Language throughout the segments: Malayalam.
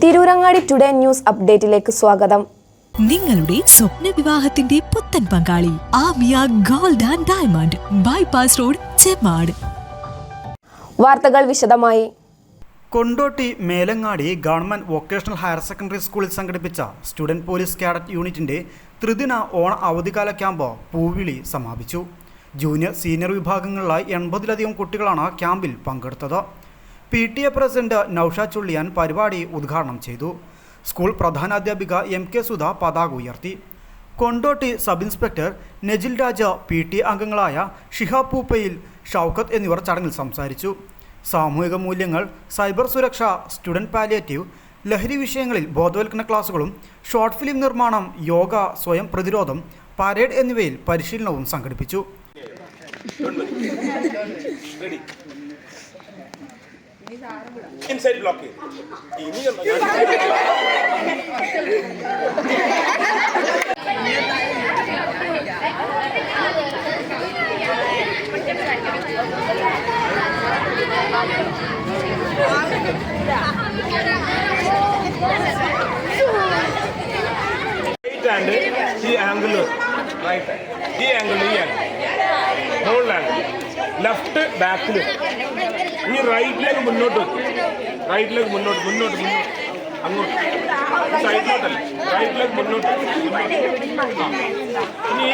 തിരൂരങ്ങാടി ടുഡേ ന്യൂസ് അപ്ഡേറ്റിലേക്ക് സ്വാഗതം. നിങ്ങളുടെ സ്വപ്ന വിവാഹത്തിന്റെ പുത്തൻ പങ്കാളി Amiya gold and diamond, bypass road, Chemmad. വാർത്തകൾ വിശദമായി. Kondotty Melangadi government vocational higher secondary സ്കൂളിൽ സംഘടിപ്പിച്ച സ്റ്റുഡന്റ് പോലീസ് കാഡറ്റ് യൂണിറ്റിന്റെ ത്രിദിന ഓണ അവധിക്കാല ക്യാമ്പ് പൂവിളി സമാപിച്ചു. ജൂനിയർ സീനിയർ വിഭാഗങ്ങളിലായി 80-ലധികം കുട്ടികളാണ് ക്യാമ്പിൽ പങ്കെടുത്തത്. PTA പ്രസിഡന്റ് നൌഷാദ് ചുള്ളിയാൻ പരിപാടി ഉദ്ഘാടനം ചെയ്തു. സ്കൂൾ പ്രധാനാധ്യാപിക MK സുധ പതാക ഉയർത്തി. കൊണ്ടോട്ടി സബ് ഇൻസ്പെക്ടർ നജിൽ രാജ, PTA അംഗങ്ങളായ ഷിഹാബ് പൂപ്പയിൽ, ഷൗക്കത്ത് എന്നിവർ ചടങ്ങിൽ സംസാരിച്ചു. സാമൂഹിക മൂല്യങ്ങൾ, സൈബർ സുരക്ഷ, സ്റ്റുഡന്റ് പാലിയേറ്റീവ്, ലഹരി വിഷയങ്ങളിൽ ബോധവൽക്കരണ ക്ലാസുകളും, ഷോർട്ട് ഫിലിം നിർമ്മാണം, യോഗ, സ്വയം പ്രതിരോധം, പരേഡ് എന്നിവയിൽ പരിശീലനവും സംഘടിപ്പിച്ചു. Inside blockade. Right hand, the angle, right hand. The angle, whole angle. Left back. ഈ റൈറ്റ് ലെഗ് മുന്നോട്ട് വെക്കും. റൈറ്റ് ലെഗ് മുന്നോട്ട് അങ്ങോട്ട് സൈഡിലോട്ടല്ല, റൈറ്റ് ലെഗ് മുന്നോട്ട്. ഇനി ഈ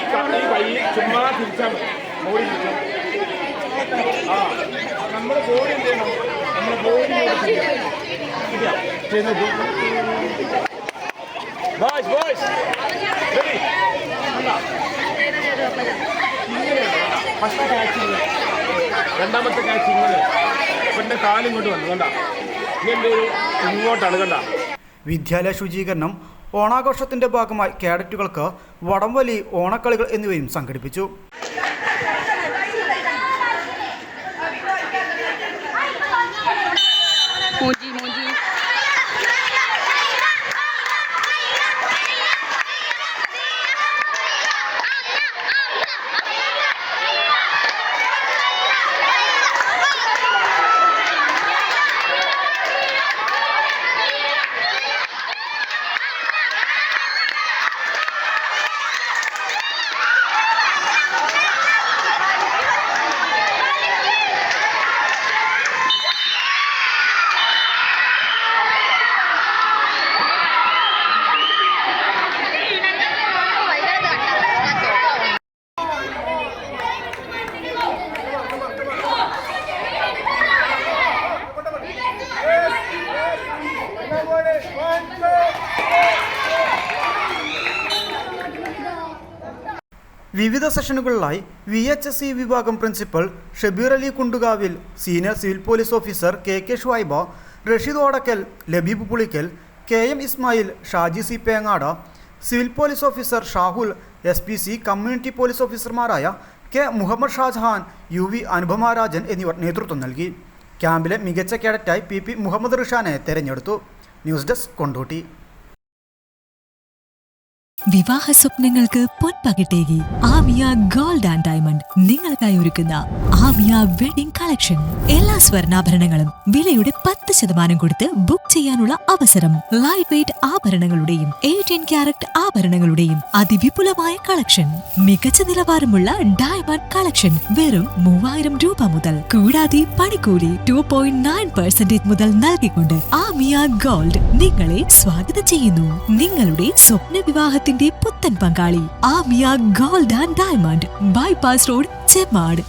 കൈ ചുമ്മാ തിരിച്ചാൽ മതി. ബോഡി നമ്മുടെ ബോഡി എന്ത് ചെയ്യണം? നമ്മുടെ ബോഡി ഫസ്റ്റ് ക്യാച്ച്, രണ്ടാമത്തെ ക്യാച്ച് ഇങ്ങനെ, പിന്നെ കാലിങ്ങോട്ട് വന്നു കണ്ട, ഇങ്ങനെ ഇങ്ങോട്ടാണ് കണ്ട. വിദ്യാലയ ശുചീകരണം, ഓണാഘോഷത്തിന്റെ ഭാഗമായി കേഡറ്റുകൾക്ക് വടംവലി, ഓണക്കളികൾ എന്നിവയും സംഘടിപ്പിച്ചു. വിവിധ സെഷനുകളിലായി VHSE വിഭാഗം principal Shabeer Ali Kundukavil, senior civil police officer KK Shuaiba, Rasheed Odakkal, Labeeb Pulikkal, KM Ismail, Shaji C Pengad, civil police officer Shahul, SPC community police ഓഫീസർമാരായ K മുഹമ്മദ് ഷാജഹാൻ, UV അനുപമ രാജൻ എന്നിവർ നേതൃത്വം നൽകി. ക്യാമ്പിലെ മികച്ച കേഡറ്റായി PP മുഹമ്മദ് റിഷാനെ തെരഞ്ഞെടുത്തു. News desk, Kondotty. വിവാഹ സ്വപ്നങ്ങൾക്ക് പൊൻപകിട്ടേകി ആമിയ ഗോൾഡ് ആൻഡ് ഡയമണ്ട് നിങ്ങൾക്കായി ഒരുക്കുന്ന ആമിയ വെഡിംഗ് കളക്ഷൻ. എല്ലാ സ്വർണ്ണാഭരണങ്ങളും വിലയുടെ 10% കൊടുത്ത് ബുക്ക് ചെയ്യാനുള്ള അവസരം. ലൈറ്റ് വെയ്റ്റ് ആഭരണങ്ങളുടെയും 18 ക്യാരറ്റ് ആഭരണങ്ങളുടെയും അതിവിപുലമായ കളക്ഷൻ. മികച്ച നിലവാരമുള്ള ഡയമണ്ട് കളക്ഷൻ വെറും 3000 രൂപ മുതൽ. കൂടാതെ പണിക്കൂലി 2.9% മുതൽ നൽകിക്കൊണ്ട് ആമിയ ഗോൾഡ് നിങ്ങളെ സ്വാഗതം ചെയ്യുന്നു. നിങ്ങളുടെ സ്വപ്ന വിവാഹത്തിന്റെ പുത്തൻ പങ്കാളി Amiya gold and diamond, bypass road, Chemmad.